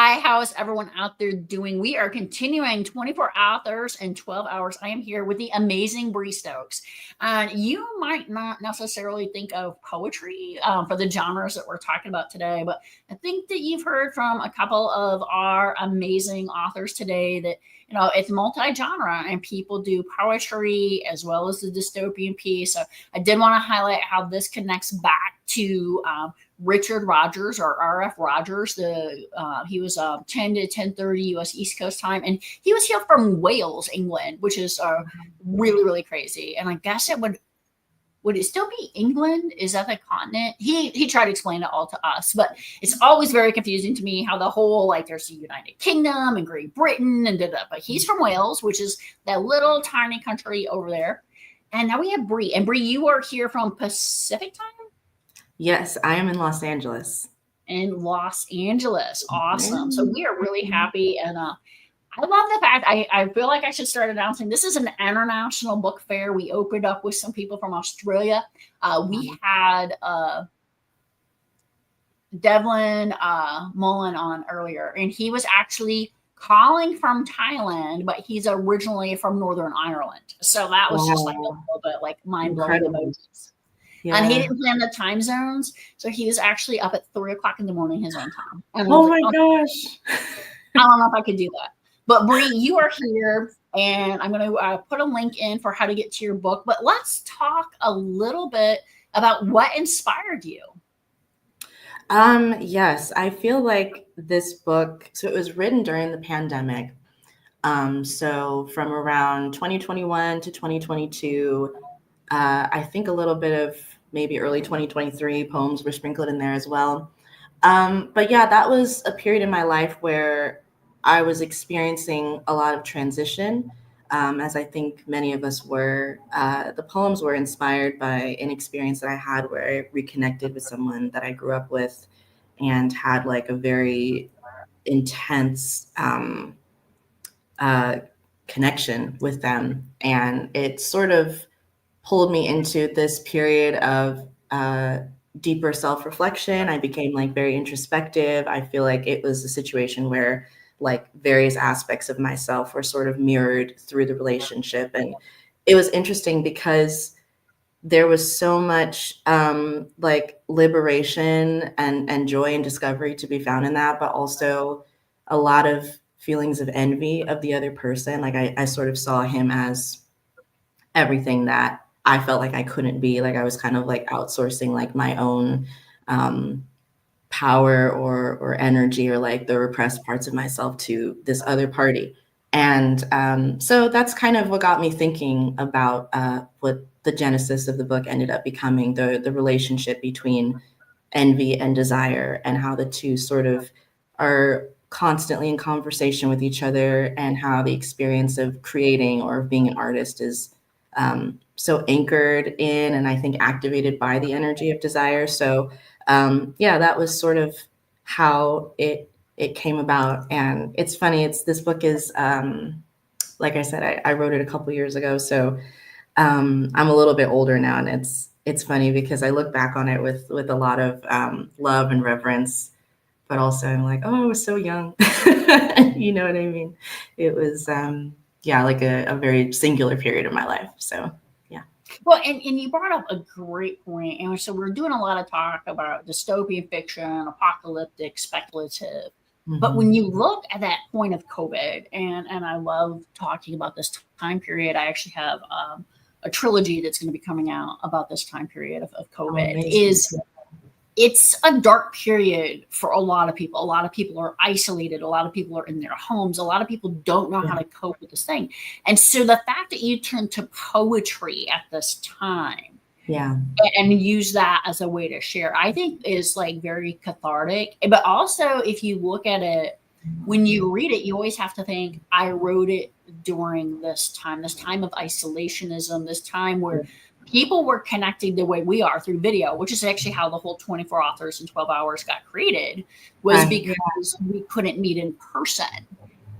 Hi, how is everyone out there doing? We are continuing 24 authors in 12 hours. I am here with the amazing Bree Stokes. And you might not necessarily think of poetry for the genres that we're talking about today, but I think that you've heard from a couple of our amazing authors today that, it's multi-genre and people do poetry as well as the dystopian piece. So I did want to highlight how this connects back to Richard Rogers or R.F. Rogers. He was 10 to 10:30 U.S. East Coast time, and he was here from Wales, England, which is really really crazy. And I guess would it still be England? Is that the continent? He tried to explain it all to us, but it's always very confusing to me how the whole there's the United Kingdom and Great Britain and but he's from Wales, which is that little tiny country over there. And now we have Bree, and Bree, you are here from Pacific time. Yes, I am in Los Angeles. In Los Angeles. Awesome. So we are really happy. And I love the fact I feel like I should start announcing this is an international book fair. We opened up with some people from Australia. We had Devlin Mullen on earlier, and he was actually calling from Thailand, but he's originally from Northern Ireland. So that was just a little bit mind-blowing emojis. Yeah. And he didn't plan the time zones, so he was actually up at 3:00 in the morning his own time. Oh my gosh! I don't know if I could do that. But Bree, you are here, and I'm going to put a link in for how to get to your book. But let's talk a little bit about what inspired you. Yes, I feel like this book. So it was written during the pandemic. So from around 2021 to 2022. I think a little bit of maybe early 2023 poems were sprinkled in there as well. But yeah, that was a period in my life where I was experiencing a lot of transition, as I think many of us were. The poems were inspired by an experience that I had where I reconnected with someone that I grew up with and had a very intense connection with them. And it sort of pulled me into this period of deeper self-reflection. I became very introspective. I feel like it was a situation where various aspects of myself were sort of mirrored through the relationship. And it was interesting because there was so much liberation and joy and discovery to be found in that, but also a lot of feelings of envy of the other person. I sort of saw him as everything that I felt like I couldn't be. I was kind of outsourcing my own power or energy or the repressed parts of myself to this other party. And so that's kind of what got me thinking about what the genesis of the book ended up becoming, the relationship between envy and desire, and how the two sort of are constantly in conversation with each other, and how the experience of creating or being an artist is so anchored in, and I think activated by the energy of desire. So yeah, that was sort of how it came about. And it's funny, this book is, like I said, I wrote it a couple years ago. So I'm a little bit older now, and it's funny because I look back on it with a lot of love and reverence, but also I'm like, oh, I was so young. You know what I mean? It was, yeah, a very singular period of my life. So, yeah. Well, and you brought up a great point. And so we're doing a lot of talk about dystopian fiction, apocalyptic, speculative. Mm-hmm. But when you look at that point of COVID, and I love talking about this time period, I actually have a trilogy that's going to be coming out about this time period of COVID. It's a dark period for a lot of people. A lot of people are isolated. A lot of people are in their homes. A lot of people don't know how to cope with this thing. And so the fact that you turn to poetry at this time, and use that as a way to share, I think is very cathartic. But also, if you look at it, when you read it, you always have to think, I wrote it during this time of isolationism, this time where people were connecting the way we are through video, which is actually how the whole 24 authors in 12 hours got created, was because we couldn't meet in person.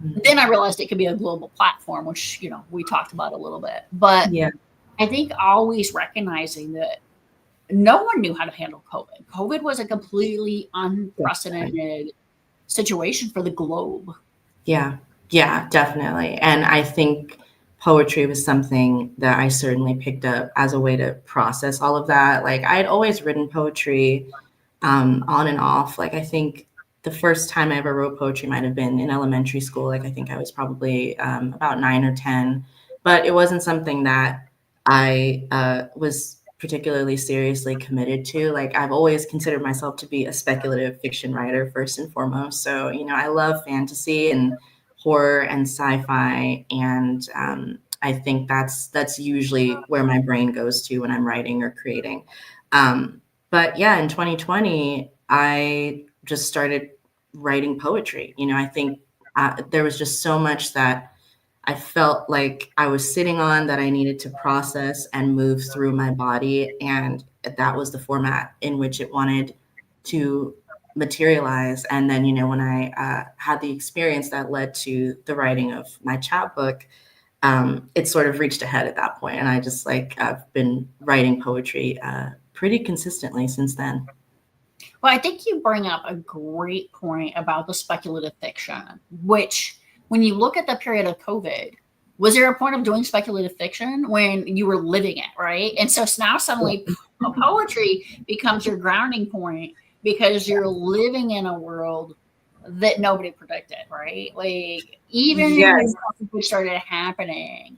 Mm-hmm. Then I realized it could be a global platform, which, we talked about a little bit. But I think always recognizing that no one knew how to handle COVID. COVID was a completely unprecedented situation for the globe. Yeah, yeah, definitely. And I think poetry was something that I certainly picked up as a way to process all of that. Like I had always written poetry on and off. Like I think the first time I ever wrote poetry might have been in elementary school. Like I think I was probably about 9 or 10, but it wasn't something that I was particularly seriously committed to. Like I've always considered myself to be a speculative fiction writer first and foremost. So I love fantasy and horror and sci-fi, and I think that's usually where my brain goes to when I'm writing or creating. But yeah, in 2020, I just started writing poetry. I think there was just so much that I felt like I was sitting on that I needed to process and move through my body. And that was the format in which it wanted to materialize. And then, when I had the experience that led to the writing of my chapbook, it sort of reached a head at that point. And I just I've been writing poetry pretty consistently since then. Well, I think you bring up a great point about the speculative fiction, which, when you look at the period of COVID, was there a point of doing speculative fiction when you were living it, right? And so now suddenly poetry becomes your grounding point because you're living in a world that nobody predicted, right? Like, even Yes, when COVID started happening,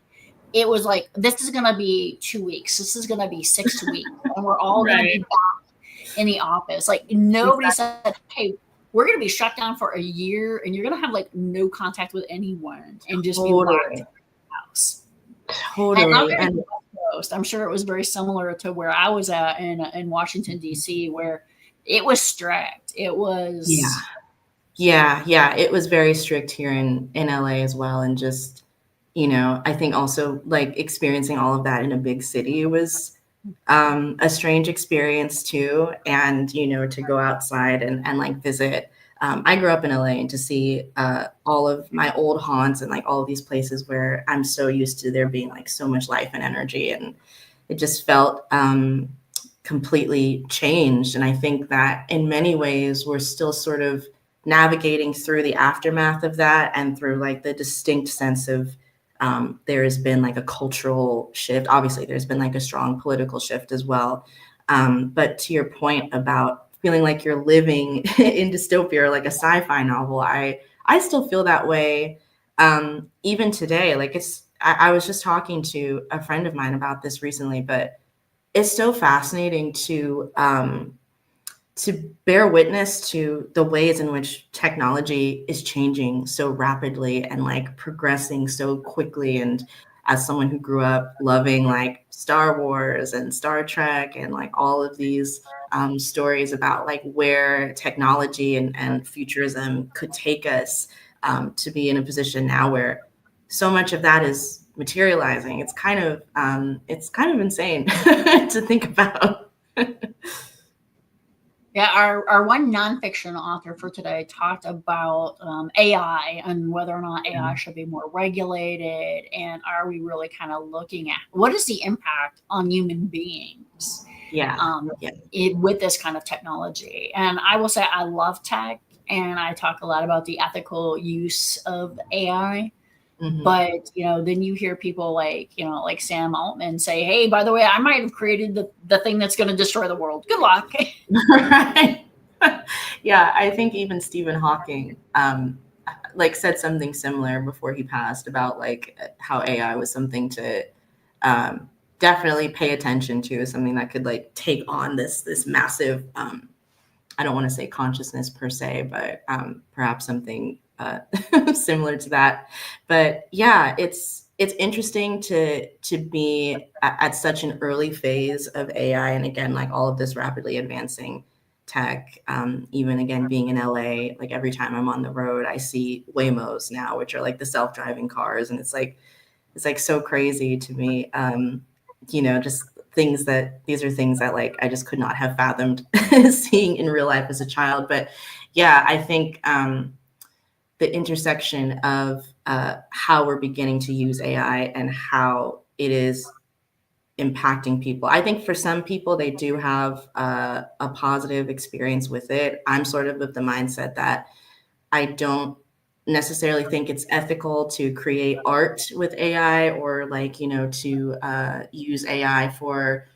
it was like, this is going to be 2 weeks, this is going to be 6 weeks, and we're all going to be right. back in the office. Like, nobody Exactly. said, hey, we're going to be shut down for a year and you're going to have like no contact with anyone and just be locked in Totally. the house. And I'm Totally. very And West Coast. I'm sure it was very similar to where I was at in Washington, D.C., where it was strict. It yeah. was, Yeah, yeah, it was very strict here in LA as well, and just, I think also, like, experiencing all of that in a big city was, a strange experience too, and, to go outside and, like, visit. I grew up in LA, and to see, all of my old haunts and, like, all of these places where I'm so used to there being, like, so much life and energy, and it just felt, completely changed. And I think that in many ways, we're still sort of navigating through the aftermath of that, and through like the distinct sense of there has been like a cultural shift. Obviously, there's been like a strong political shift as well. But to your point about feeling like you're living in dystopia or like a sci-fi novel, I still feel that way even today. Like I was just talking to a friend of mine about this recently, but it's so fascinating to bear witness to the ways in which technology is changing so rapidly and like progressing so quickly. And as someone who grew up loving like Star Wars and Star Trek and like all of these stories about like where technology and futurism could take us, to be in a position now where so much of that is materializing. It's kind of insane to think about. yeah, our one nonfiction author for today talked about AI and whether or not AI should be more regulated, and are we really kind of looking at what is the impact on human beings Yeah, um, yeah. with this kind of technology. And I will say I love tech, and I talk a lot about the ethical use of AI. Mhm. But then you hear people like like Sam Altman say, "Hey, by the way, I might have created the thing that's going to destroy the world. Good luck." Right. Yeah, I think even Stephen Hawking, like, said something similar before he passed about, like, how AI was something to, definitely pay attention to, something that could, like, take on this massive, I don't wanna say consciousness per se, but, perhaps something, similar to that. But, yeah, it's interesting to be at such an early phase of AI, and again, like, all of this rapidly advancing tech. Even again, being in LA, like, every time I'm on the road, I see Waymos now, which are, like, the self-driving cars, and it's like so crazy to me. Just these are things that like I just could not have fathomed seeing in real life as a child. But yeah, I think the intersection of how we're beginning to use AI and how it is impacting people. I think for some people they do have a positive experience with it. I'm sort of the mindset that I don't necessarily think it's ethical to create art with AI, or like, to use AI for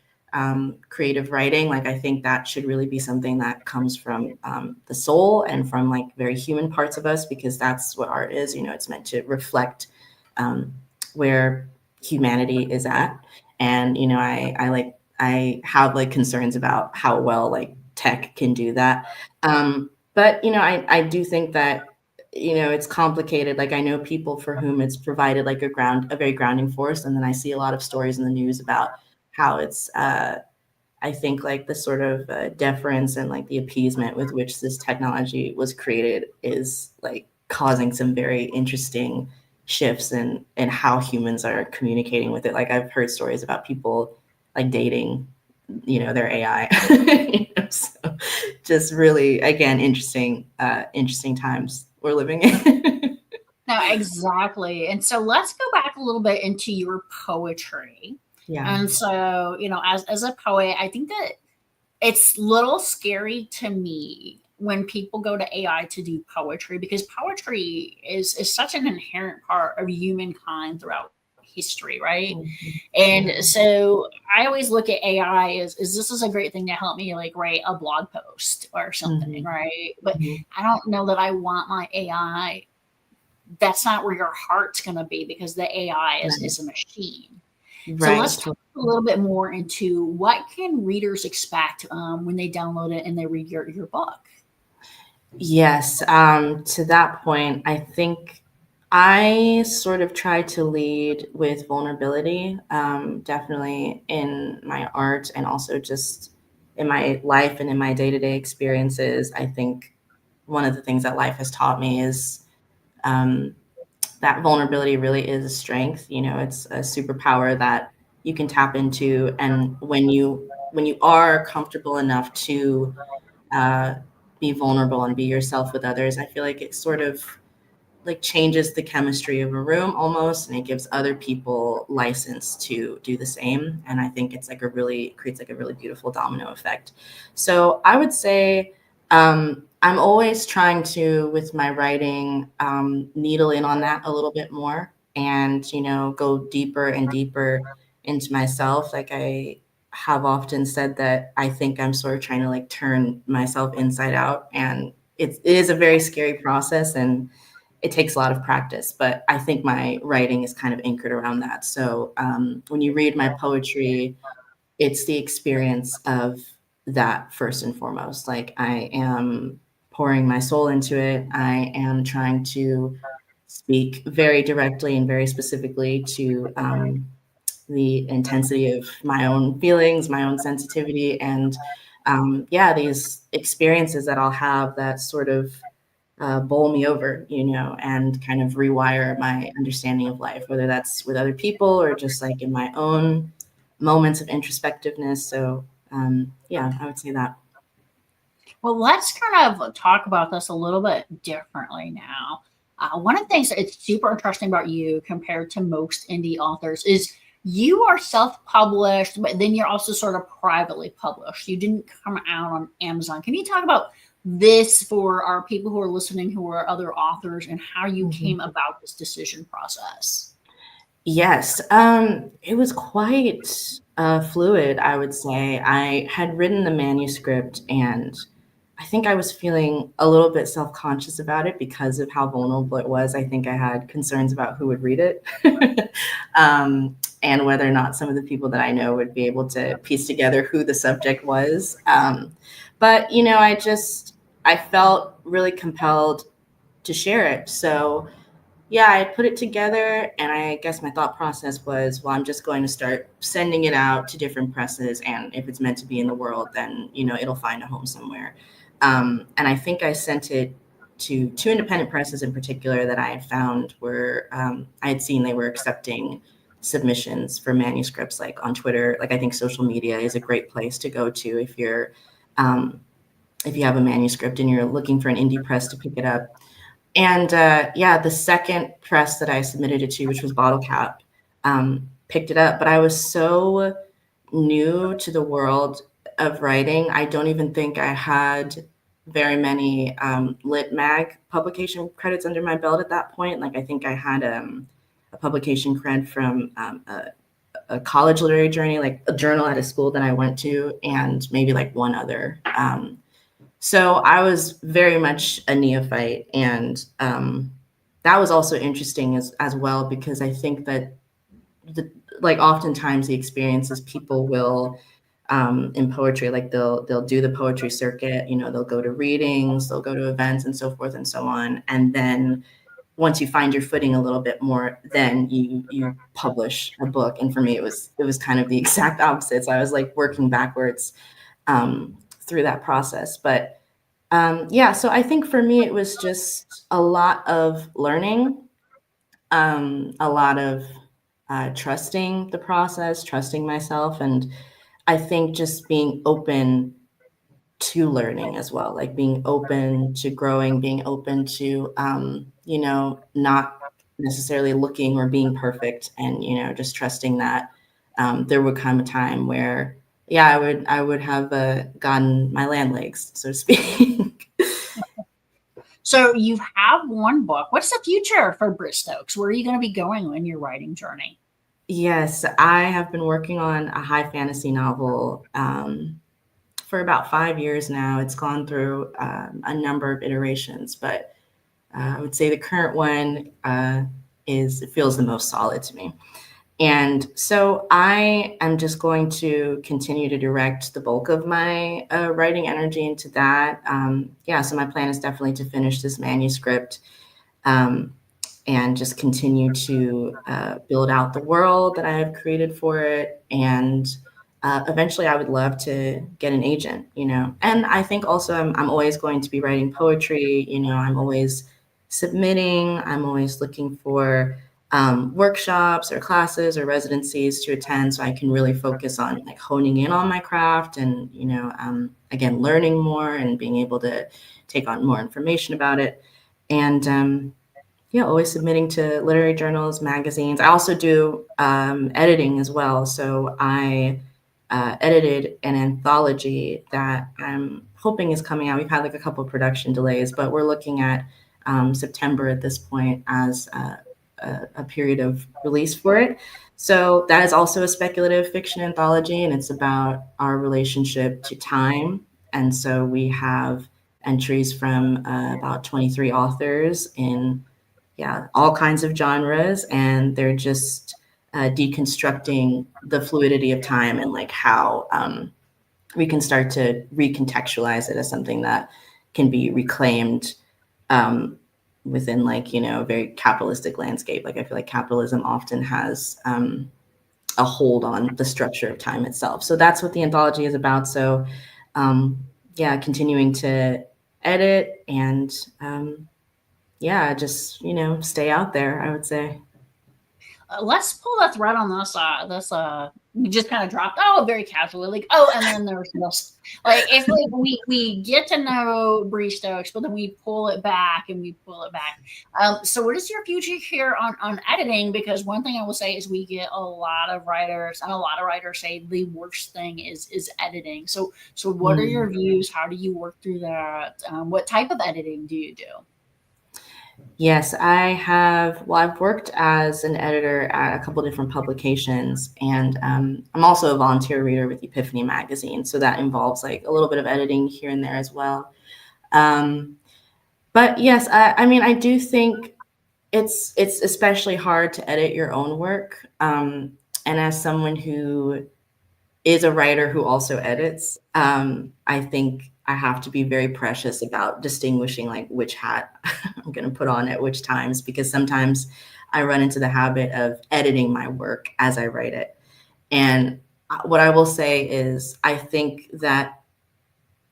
creative writing. Like, I think that should really be something that comes from the soul and from like very human parts of us, because that's what art is. It's meant to reflect um, where humanity is at. And I have like concerns about how well like tech can do that. But I do think that it's complicated. Like, I know people for whom it's provided like a very grounding force, and then I see a lot of stories in the news about how it's I think like the sort of deference and like the appeasement with which this technology was created is like causing some very interesting shifts in how humans are communicating with it. Like, I've heard stories about people like dating, their AI. So just really, again, interesting times we're living in. No, exactly. And so let's go back a little bit into your poetry. Yeah. And so, as a poet, I think that it's a little scary to me when people go to AI to do poetry, because poetry is such an inherent part of humankind throughout history, right? Mhm. And so I always look at AI as this is a great thing to help me like write a blog post or something, Mhm. right? But Mhm. I don't know that I want my AI, that's not where your heart's going to be, because the AI Right. is a machine. So let's Right. talk a little bit more into what can readers expect when they download it and they read your book. Yes, to that point, I think I sort of try to lead with vulnerability, definitely in my art and also just in my life and in my day-to-day experiences. I think one of the things that life has taught me is um, that vulnerability really is a strength. It's a superpower that you can tap into, and when you are comfortable enough to uh, be vulnerable and be yourself with others, I feel like it sort of like changes the chemistry of a room almost, and it gives other people license to do the same. And I think it's like creates like a really beautiful domino effect. So I would say I'm always trying to, with my writing, needle in on that a little bit more, and go deeper and deeper into myself. Like, I have often said that I think I'm sort of trying to like turn myself inside out, and it is a very scary process, and it takes a lot of practice, but I think my writing is kind of anchored around that. So when you read my poetry, it's the experience of that first and foremost. Like, I am pouring my soul into it. I am trying to speak very directly and very specifically to the intensity of my own feelings, my own sensitivity, and yeah, these experiences that I'll have that sort of bowl me over, and kind of rewire my understanding of life, whether that's with other people or just like in my own moments of introspectiveness. So, yeah, I would say that. Well, let's kind of talk about this a little bit differently now. One of the things that's super interesting about you compared to most indie authors is you are self-published, but then you're also sort of privately published. You didn't come out on Amazon. Can you talk about this for our people who are listening who are other authors, and how you Mhm. came about this decision process? Yes, it was quite fluid, I would say. I had written the manuscript, and I think I was feeling a little bit self-conscious about it because of how vulnerable it was. I think I had concerns about who would read it, and whether or not some of the people that I know would be able to piece together who the subject was. But I felt really compelled to share it. So yeah, I put it together, and I guess my thought process was, well, I'm just going to start sending it out to different presses, and if it's meant to be in the world, then it'll find a home somewhere. And I think I sent it to two independent presses in particular that I had found were I had seen they were accepting submissions for manuscripts, like on Twitter. Like, I think social media is a great place to go to um, if you have a manuscript and you're looking for an indie press to pick it up. And yeah, the second press that I submitted it to, which was Bottle Cap, picked it up. But I was so new to the world of writing. I don't even think I had very many lit mag publication credits under my belt at that point. Like I think I had a publication cred from a college literary journey, like a journal at a school that I went to, and maybe like one other. So I was very much a neophyte, and that was also interesting as well, because I think that like oftentimes the experiences people will in poetry, like they'll do the poetry circuit, you know, they'll go to readings, they'll go to events and so forth and so on, and then once you find your footing a little bit more, then you publish a book. And for me, it was kind of the exact opposite. So I was like working backwards through that process. But yeah, so I think for me, it was just a lot of learning, a lot of trusting the process, trusting myself, and I think just being open to learning as well, like being open to growing, being open to, you know, not necessarily looking or being perfect, and you know, just trusting that there would come a time where, yeah, I would have gotten my land legs, so to speak. So you have one book. What's the future for Britt Stokes? Where are you going to be going on your writing journey? Yes, I have been working on a high fantasy novel for about 5 years now. It's gone through a number of iterations, but I would say the current one it feels the most solid to me. And so I am just going to continue to direct the bulk of my writing energy into that. Yeah, so my plan is definitely to finish this manuscript, um, and just continue to build out the world that I have created for it. And eventually, I would love to get an agent, you know. And I think also I'm always going to be writing poetry, you know, I'm always submitting, I'm always looking for workshops or classes or residencies to attend, so I can really focus on like honing in on my craft, and you know, again, learning more and being able to take on more information about it. And yeah, always submitting to literary journals, magazines. I also do editing as well. So I edited an anthology that I'm hoping is coming out. We've had like a couple of production delays, but we're looking at September at this point as a period of release for it. So that is also a speculative fiction anthology, and it's about our relationship to time. And so we have entries from about 23 authors in, yeah, all kinds of genres, and they're just deconstructing the fluidity of time and like how we can start to recontextualize it as something that can be reclaimed um, within, like, you know, a very capitalistic landscape. Like I feel like capitalism often has a hold on the structure of time itself. So that's what the anthology is about. So um, yeah, continuing to edit and yeah, just, you know, stay out there, I would say. Let's pull that thread on this. We just kind of dropped. Oh, very casually, like, oh, and then there's this. Like it's like we get to know Bree Stokes, but then we pull it back and we pull it back. So what is your future here on editing? Because one thing I will say is we get a lot of writers, and a lot of writers say the worst thing is editing. So what are your Mm. views? How do you work through that? What type of editing do you do? Yes, I have. Well, I've worked as an editor at a couple different publications, and I'm also a volunteer reader with Epiphany magazine. So that involves like a little bit of editing here and there as well. Um, but yes, I mean, I do think it's especially hard to edit your own work. And as someone who is a writer who also edits, I think I have to be very precious about distinguishing like which hat I'm going to put on at which times, because sometimes I run into the habit of editing my work as I write it. And what I will say is, I think that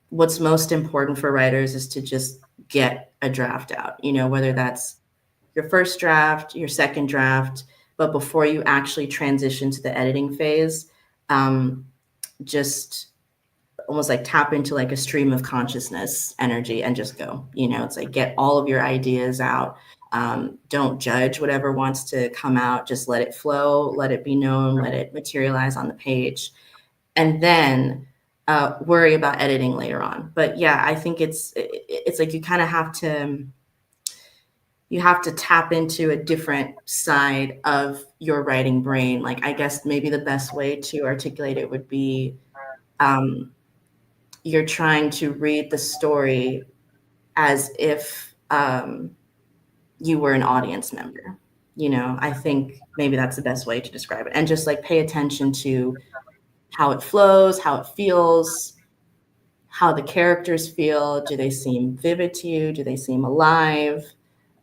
what's most important for writers is to just get a draft out, you know, whether that's your first draft, your second draft, but before you actually transition to the editing phase, um, just almost like tap into like a stream of consciousness energy and just go. You know, it's like get all of your ideas out. Don't judge whatever wants to come out. Just let it flow, let it be known, let it materialize on the page. And then worry about editing later on. But yeah, I think it's like you kind of have to tap into a different side of your writing brain. Like, I guess maybe the best way to articulate it would be um, you're trying to read the story as if you were an audience member. I think maybe that's the best way to describe it. And just like pay attention to how it flows, how it feels, how the characters feel. Do they seem vivid to you? Do they seem alive?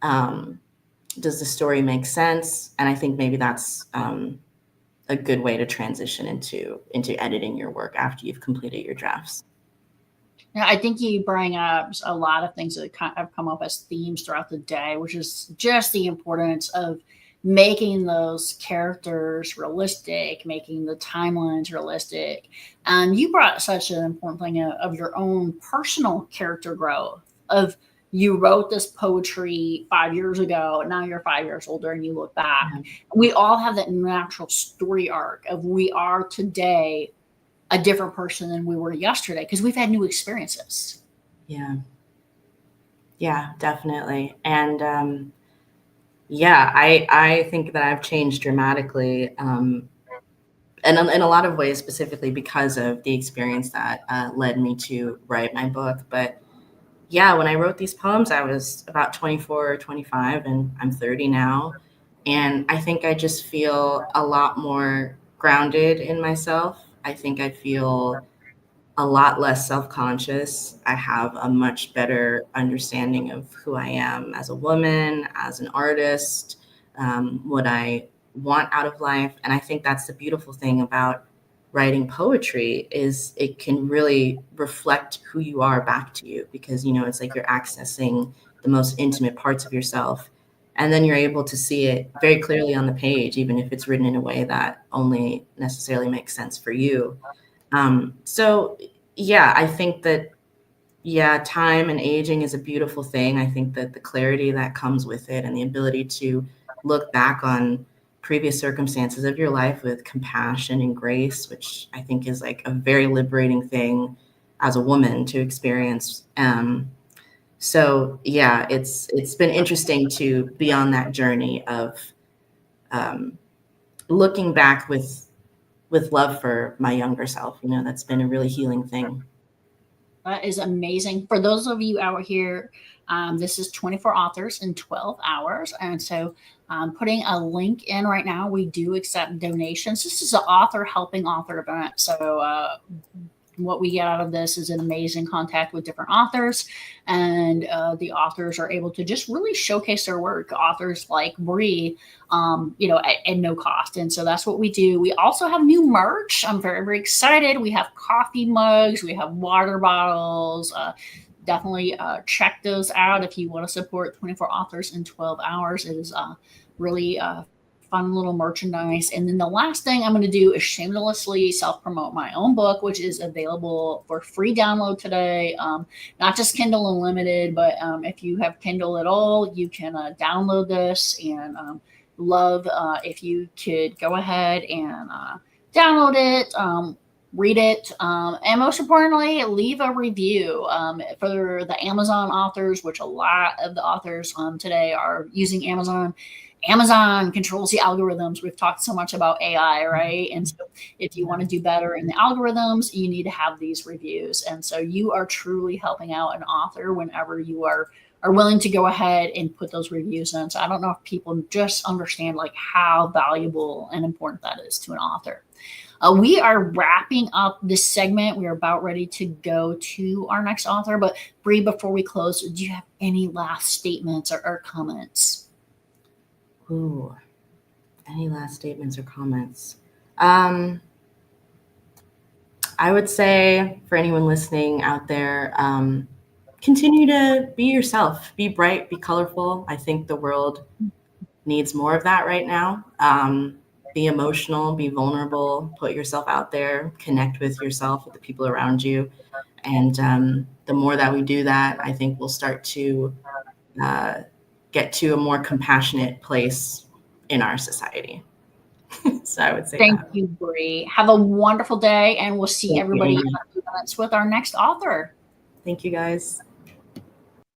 Um, does the story make sense? And I think maybe that's a good way to transition into editing your work after you've completed your drafts. Yeah, I think you bring up a lot of things that have come up as themes throughout the day, which is just the importance of making those characters realistic, making the timelines realistic. And you brought such an important thing of your own personal character growth. Of you wrote this poetry 5 years ago, and now you're 5 years older, and you look back. Yeah. We all have that natural story arc of we are today a different person than we were yesterday because we've had new experiences. Yeah. Yeah, definitely. And yeah, I think that I've changed dramatically, and in a lot of ways, specifically because of the experience that led me to write my book. But yeah, when I wrote these poems, I was about 24 or 25, and I'm 30 now. And I think I just feel a lot more grounded in myself. I think I feel a lot less self-conscious. I have a much better understanding of who I am as a woman, as an artist, what I want out of life. And I think that's the beautiful thing about writing poetry is it can really reflect who you are back to you, because it's like you're accessing the most intimate parts of yourself, and then you're able to see it very clearly on the page, even if it's written in a way that only necessarily makes sense for you. So yeah, I think that, yeah, time and aging is a beautiful thing. I think that the clarity that comes with it and the ability to look back on previous circumstances of your life with compassion and grace, which I think is like a very liberating thing as a woman to experience. So yeah, it's been interesting to be on that journey of um, looking back with love for my younger self. That's been a really healing thing. That is amazing. For those of you out here, this is 24 authors in 12 hours. And so putting a link in right now. We do accept donations. This is an author helping author event. So what we get out of this is an amazing contact with different authors, and the authors are able to just really showcase their work. Authors like Bree, at no cost. And so that's what we do. We also have new merch. I'm very, very excited. We have coffee mugs, we have water bottles. Definitely check those out if you want to support 24 authors in 12 hours. It is really fun little merchandise. And then the last thing I'm going to do is shamelessly self promote my own book, which is available for free download today. Not just Kindle Unlimited, but if you have Kindle at all, you can download this. And love if you could go ahead and download it. Read it, and most importantly, leave a review for the Amazon authors, which a lot of the authors today are using Amazon. Amazon controls the algorithms. We've talked so much about AI, right? And so if you want to do better in the algorithms, you need to have these reviews. And so you are truly helping out an author whenever you are willing to go ahead and put those reviews in. So I don't know if people just understand like how valuable and important that is to an author. We are wrapping up this segment. We are about ready to go to our next author. But Bree, before we close, do you have any last statements or comments? Ooh, any last statements or comments? I would say for anyone listening out there, continue to be yourself, be bright, be colorful. I think the world needs more of that right now. Be emotional, be vulnerable, put yourself out there, connect with yourself, with the people around you. And the more that we do that, I think we'll start to get to a more compassionate place in our society. So I would say Thank that. you, Bree. Have a wonderful day, and we'll see Thank you, everybody in Amy. a few minutes with our next author. Thank you, guys.